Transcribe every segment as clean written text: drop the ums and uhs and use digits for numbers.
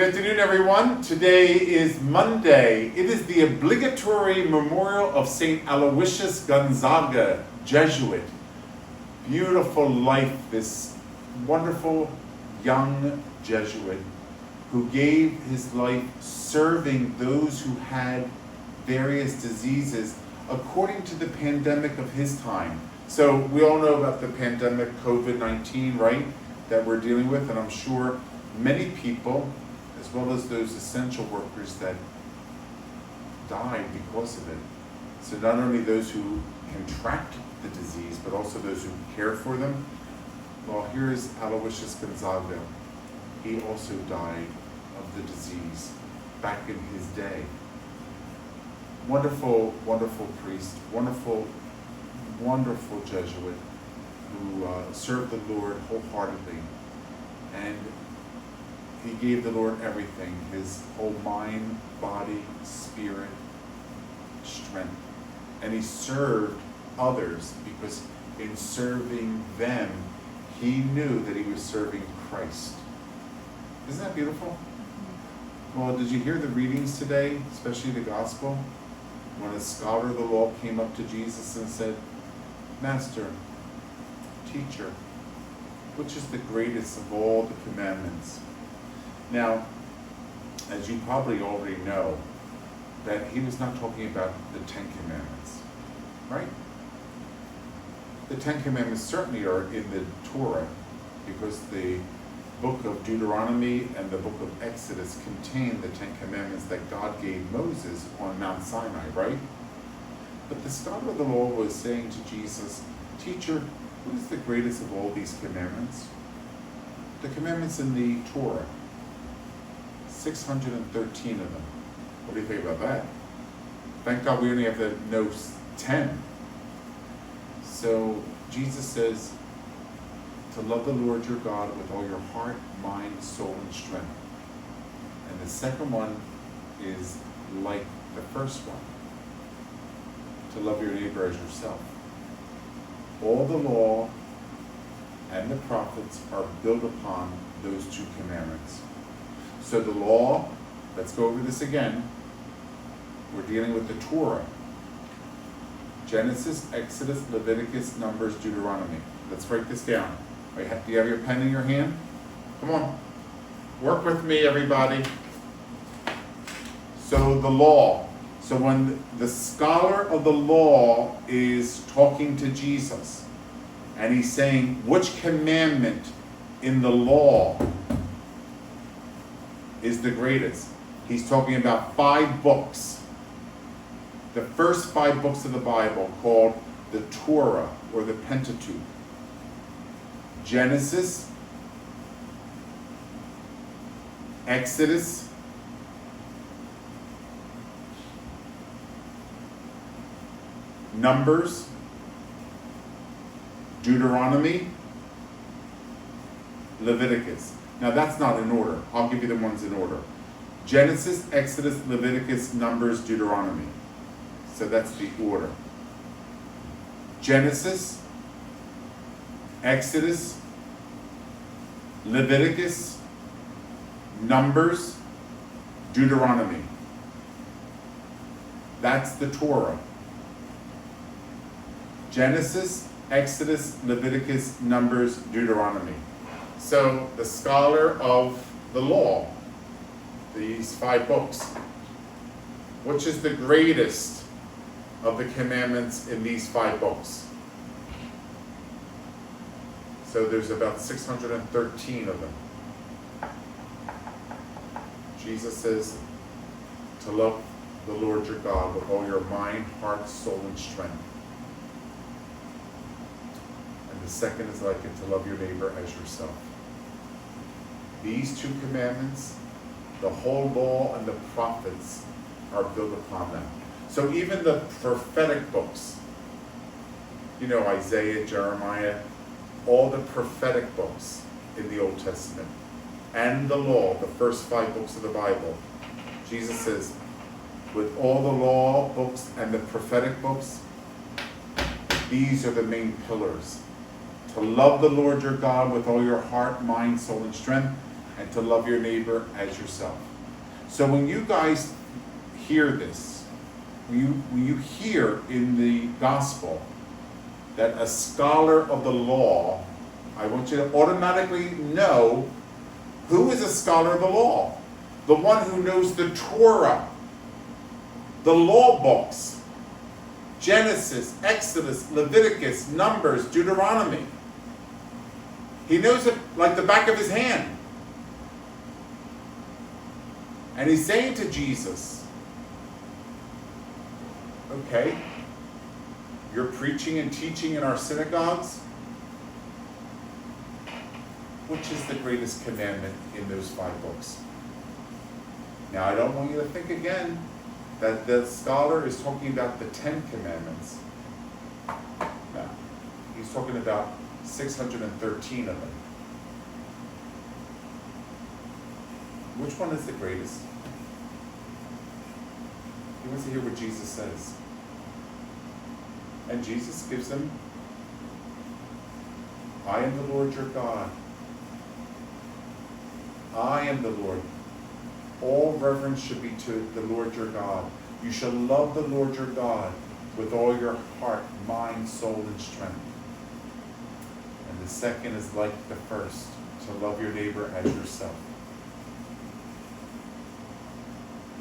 Good afternoon, everyone. Today is Monday. It is the obligatory memorial of St. Aloysius Gonzaga, Jesuit. Beautiful life, this wonderful young Jesuit who gave his life serving those who had various diseases according to the pandemic of his time. So we all know about the pandemic COVID-19, right, that we're dealing with, and I'm sure many people, as well as those essential workers, that died because of it. So not only those who contract the disease, but also those who care for them. Well, here is Aloysius Gonzaga. He also died of the disease back in his day. Wonderful, wonderful priest, wonderful, wonderful Jesuit who served the Lord wholeheartedly. And he gave the Lord everything, his whole mind, body, spirit, strength. And he served others because in serving them, he knew that he was serving Christ. Isn't that beautiful? Well, did you hear the readings today, especially the gospel? When a scholar of the law came up to Jesus and said, "Master, teacher, which is the greatest of all the commandments?" Now, as you probably already know, that he was not talking about the Ten Commandments, right? The Ten Commandments certainly are in the Torah, because the book of Deuteronomy and the book of Exodus contain the Ten Commandments that God gave Moses on Mount Sinai, right? But the scholar of the law was saying to Jesus, "Teacher, what is the greatest of all these commandments?" The commandments in the Torah, 613 of them. What do you think about that? Thank God we only have to know 10. So Jesus says to love the Lord your God with all your heart, mind, soul, and strength. And the second one is like the first one, to love your neighbor as yourself. All the law and the prophets are built upon those two commandments. So the law, let's go over this again. We're dealing with the Torah. Genesis, Exodus, Leviticus, Numbers, Deuteronomy. Let's break this down. Do you have your pen in your hand? Come on. Work with me, everybody. So the law. So when the scholar of the law is talking to Jesus, and he's saying, which commandment in the law is the greatest? He's talking about 5 books. The first 5 books of the Bible, called the Torah or the Pentateuch. Genesis, Exodus, Numbers, Deuteronomy, Leviticus. Now that's not in order. I'll give you the ones in order. Genesis, Exodus, Leviticus, Numbers, Deuteronomy. So that's the order. Genesis, Exodus, Leviticus, Numbers, Deuteronomy. That's the Torah. Genesis, Exodus, Leviticus, Numbers, Deuteronomy. So the scholar of the law, these 5 books, which is the greatest of the commandments in these 5 books? So there's about 613 of them. Jesus says to love the Lord your God with all your mind, heart, soul, and strength. And the second is like it, to love your neighbor as yourself. These 2 commandments, the whole law and the prophets are built upon them. So even the prophetic books, you know, Isaiah, Jeremiah, all the prophetic books in the Old Testament, and the law, the first 5 books of the Bible, Jesus says, with all the law books and the prophetic books, these are the main pillars. To love the Lord your God with all your heart, mind, soul, and strength, and to love your neighbor as yourself. So when you guys hear this, when you hear in the gospel that a scholar of the law, I want you to automatically know who is a scholar of the law. The one who knows the Torah, the law books, Genesis, Exodus, Leviticus, Numbers, Deuteronomy. He knows it like the back of his hand. And he's saying to Jesus, okay, you're preaching and teaching in our synagogues. Which is the greatest commandment in those 5 books? Now, I don't want you to think again that the scholar is talking about the 10 commandments. No, he's talking about 613 of them. Which one is the greatest? He wants to hear what Jesus says. And Jesus gives them, I am the Lord your God. I am the Lord. All reverence should be to the Lord your God. You shall love the Lord your God with all your heart, mind, soul, and strength. And the second is like the first, to love your neighbor as yourself.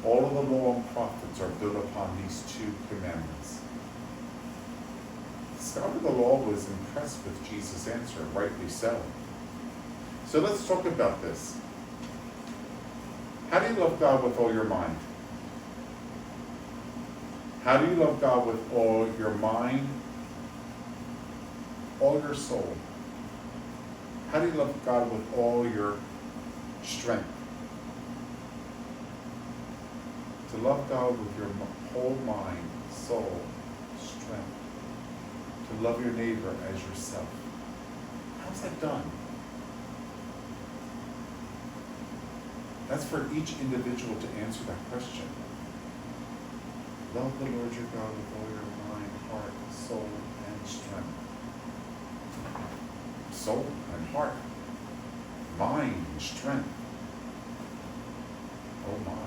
All of the law and prophets are built upon these 2 commandments. The scholar of the law was impressed with Jesus' answer, rightly so. So let's talk about this. How do you love God with all your mind? How do you love God with all your mind, all your soul? How do you love God with all your strength? To love God with your whole mind, soul, strength. To love your neighbor as yourself. How's that done? That's for each individual to answer that question. Love the Lord your God with all your mind, heart, soul, and strength. Soul and heart. Mind and strength. Oh my.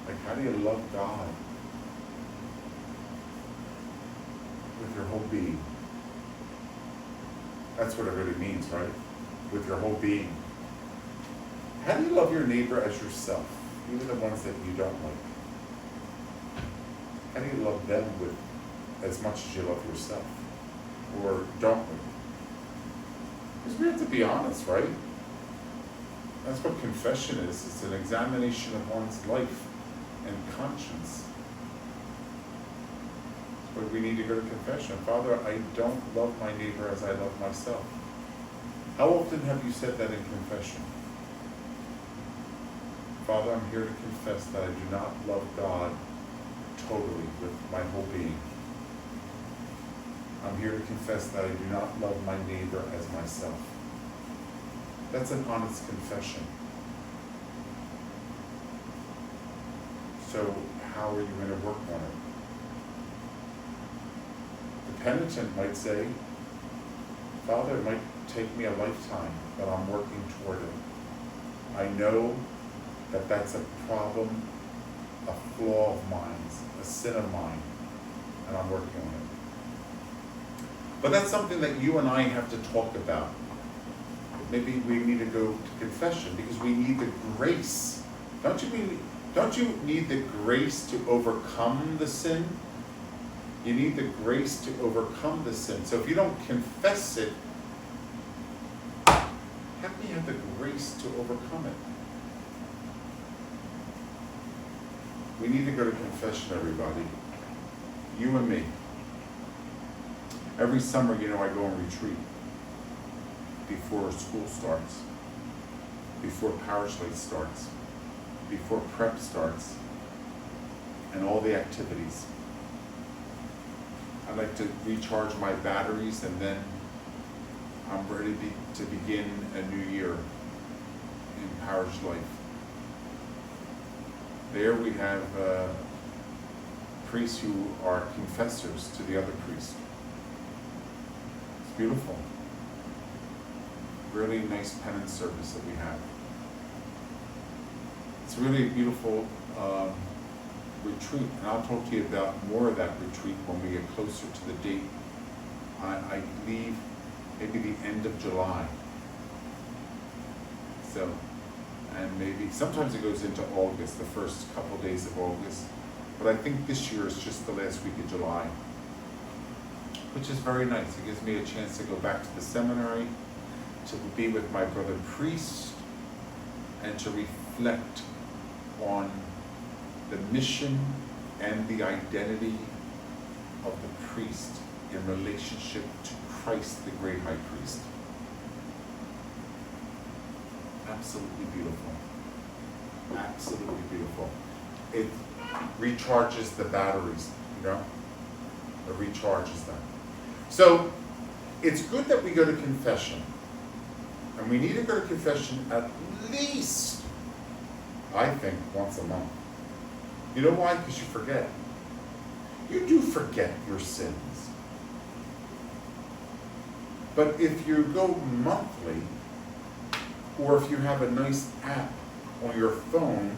Like, how do you love God with your whole being? That's what it really means, right? With your whole being. How do you love your neighbor as yourself, even the ones that you don't like? How do you love them with as much as you love yourself? Or don't we? Because we have to be honest, right? That's what confession is. It's an examination of one's life and conscience. But we need to go to confession. Father, I don't love my neighbor as I love myself. How often have you said that in confession? Father, I'm here to confess that I do not love God totally with my whole being. I'm here to confess that I do not love my neighbor as myself. That's an honest confession. So how are you going to work on it? The penitent might say, Father, it might take me a lifetime, but I'm working toward it. I know that that's a problem, a flaw of mine, a sin of mine, and I'm working on it. But that's something that you and I have to talk about. Maybe we need to go to confession because we need the grace. Don't you need the grace to overcome the sin? You need the grace to overcome the sin. So if you don't confess it, how can you have the grace to overcome it? We need to go to confession, everybody. You and me. Every summer, I go on retreat before school starts, before parish life starts, before prep starts, and all the activities. I like to recharge my batteries, and then I'm ready to begin a new year in parish life. There we have priests who are confessors to the other priests. It's beautiful. really nice penance service that we have. It's really a beautiful retreat, and I'll talk to you about more of that retreat when we get closer to the date. I leave maybe the end of July. So, and maybe, sometimes it goes into August, the first couple days of August. But I think this year is just the last week of July, which is very nice. It gives me a chance to go back to the seminary, to be with my brother priest, and to reflect on the mission and the identity of the priest in relationship to Christ, the great high priest. Absolutely beautiful. Absolutely beautiful. It recharges the batteries, you know? It recharges them. So, it's good that we go to confession. And we need to go to confession at least, I think, once a month. You know why? Because you forget. You do forget your sins. But if you go monthly, or if you have a nice app on your phone,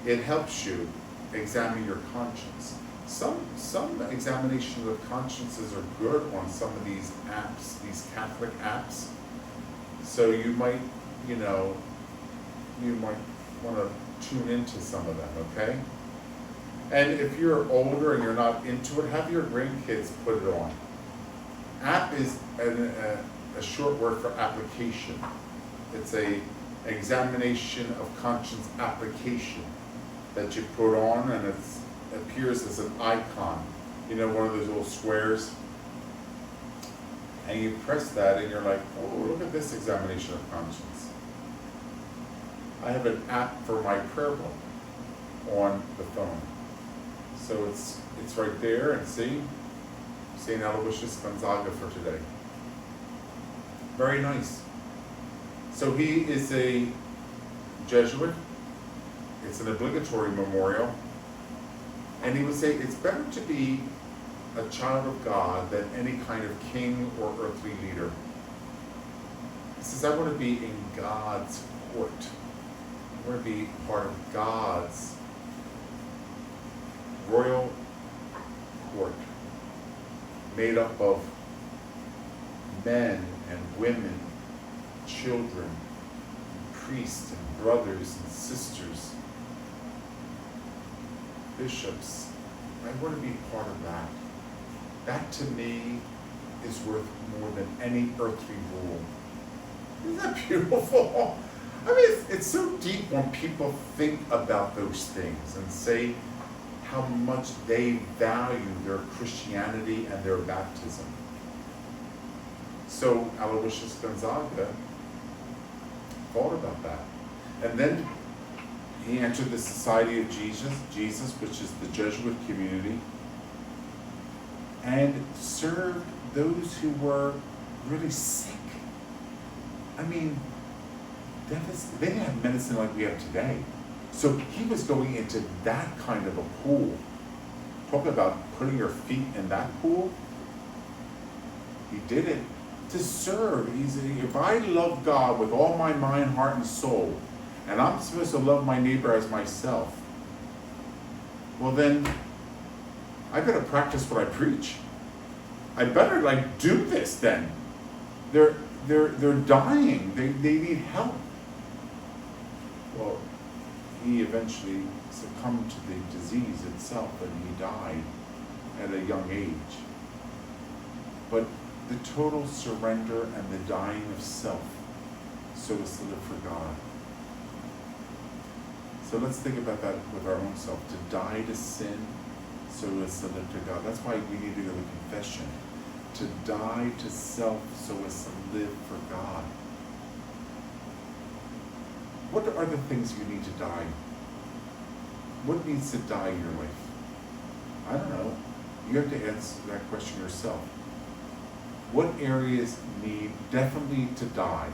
it helps you examine your conscience. Some examinations of consciences are good on some of these apps, these Catholic apps. So you might want to tune into some of them, okay? And if you're older and you're not into it, have your grandkids put it on. App is a short word for application. It's an examination of conscience application that you put on, and it appears as an icon. You know, one of those little squares? And you press that and you're like, oh, look at this examination of conscience. I have an app for my prayer book on the phone. So it's right there, and see? St. Aloysius Gonzaga for today. Very nice. So he is a Jesuit. It's an obligatory memorial. And he would say it's better to be a child of God than any kind of king or earthly leader. He says, I want to be in God's court. I want to be part of God's royal court, made up of men and women, children, priests and brothers and sisters, bishops. I want to be part of that. That to me is worth more than any earthly rule. Isn't that beautiful? I mean, it's so deep when people think about those things and say how much they value their Christianity and their baptism. So Aloysius Gonzaga thought about that. And then he entered the Society of Jesus, which is the Jesuit community, and served those who were really sick. I mean, they didn't have medicine like we have today. So he was going into that kind of a pool. Talk about putting your feet in that pool. He did it to serve. He said, if I love God with all my mind, heart, and soul, and I'm supposed to love my neighbor as myself, well then, I better practice what I preach. I better do this then. They're dying. They need help. Well, he eventually succumbed to the disease itself, and he died at a young age. But the total surrender and the dying of self, so as to live for God. So let's think about that with our own self. To die to sin, so as to live to God. That's why we need to go to confession. To die to self, so as to live for God. What are the things you need to die? What needs to die in your life? I don't know. You have to answer that question yourself. What areas need definitely to die?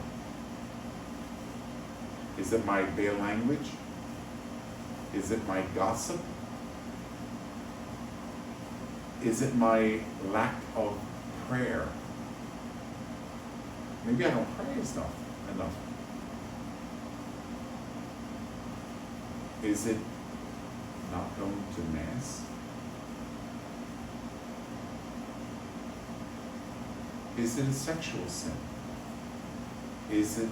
Is it my bad language? Is it my gossip? Is it my lack of prayer? Maybe I don't pray enough. Is it not going to Mass? Is it a sexual sin? Is it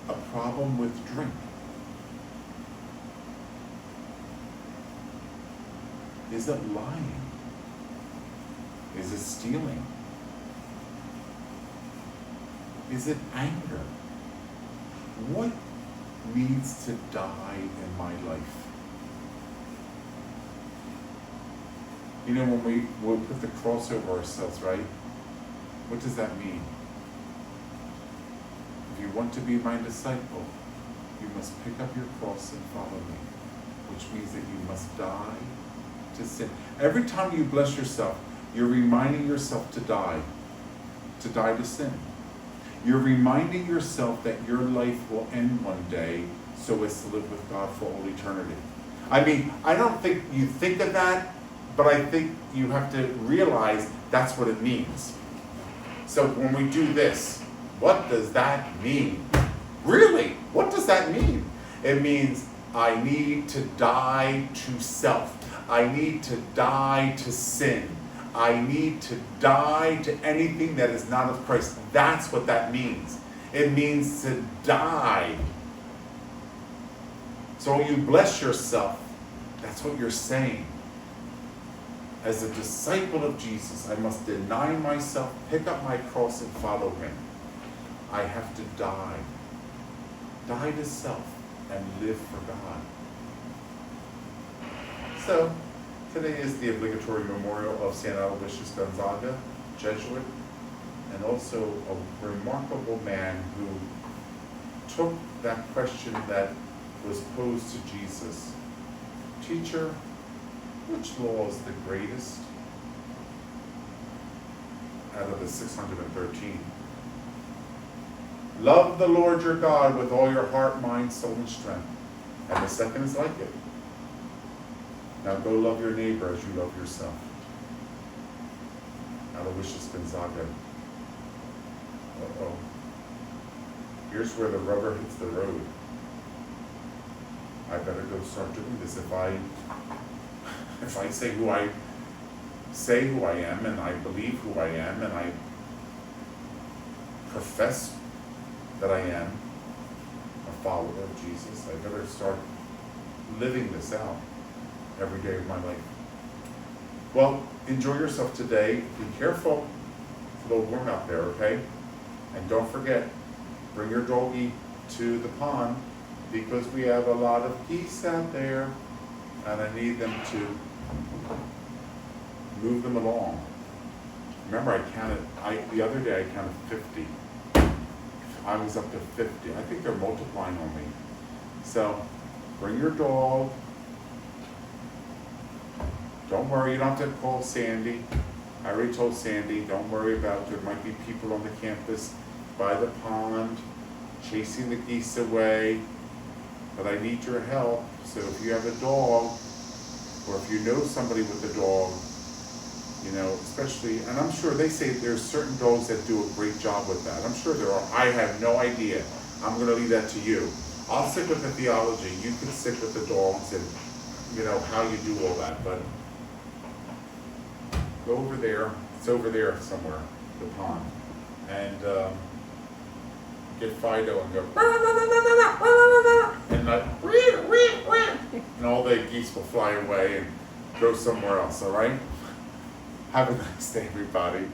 a problem with drink? Is it lying? Is it stealing? Is it anger? What needs to die in my life? You know, when we'll put the cross over ourselves, right? What does that mean? If you want to be my disciple, you must pick up your cross and follow me, which means that you must die to sin. Every time you bless yourself, you're reminding yourself to die to sin. You're reminding yourself that your life will end one day so as to live with God for all eternity. I mean, I don't think you think of that, but I think you have to realize that's what it means. So when we do this, what does that mean? Really, what does that mean? It means I need to die to self. I need to die to sin. I need to die to anything that is not of Christ. That's what that means. It means to die. So when you bless yourself, that's what you're saying. As a disciple of Jesus, I must deny myself, pick up my cross, and follow him. I have to die. Die to self and live for God. So, today is the obligatory memorial of St. Aloysius Gonzaga, Jesuit, and also a remarkable man who took that question that was posed to Jesus. Teacher, which law is the greatest out of the 613? Love the Lord your God with all your heart, mind, soul, and strength. And the second is like it. Now go love your neighbor as you love yourself. Aloysius Gonzaga. Uh-oh. Here's where the rubber hits the road. I better go start doing this. If I say who I am, and I believe who I am, and I profess that I am a follower of Jesus, I better start living this out every day of my life. Well, enjoy yourself today. Be careful. It's a little warm out there, okay? And don't forget, bring your doggy to the pond, because we have a lot of geese out there, and I need them to move them along. Remember, the other day I counted 50. I was up to 50. I think they're multiplying on me. So, bring your dog. Don't worry, you don't have to call Sandy. I already told Sandy, don't worry about, there might be people on the campus by the pond chasing the geese away, but I need your help. So if you have a dog, or if you know somebody with a dog, you know, especially, and I'm sure they say there's certain dogs that do a great job with that. I'm sure there are. I have no idea. I'm going to leave that to you. I'll stick with the theology. You can stick with the dogs and, you know, how you do all that. But go over there. It's over there somewhere, the pond. And get Fido and go, and and all the geese will fly away and go somewhere else, all right? Have a nice day, everybody.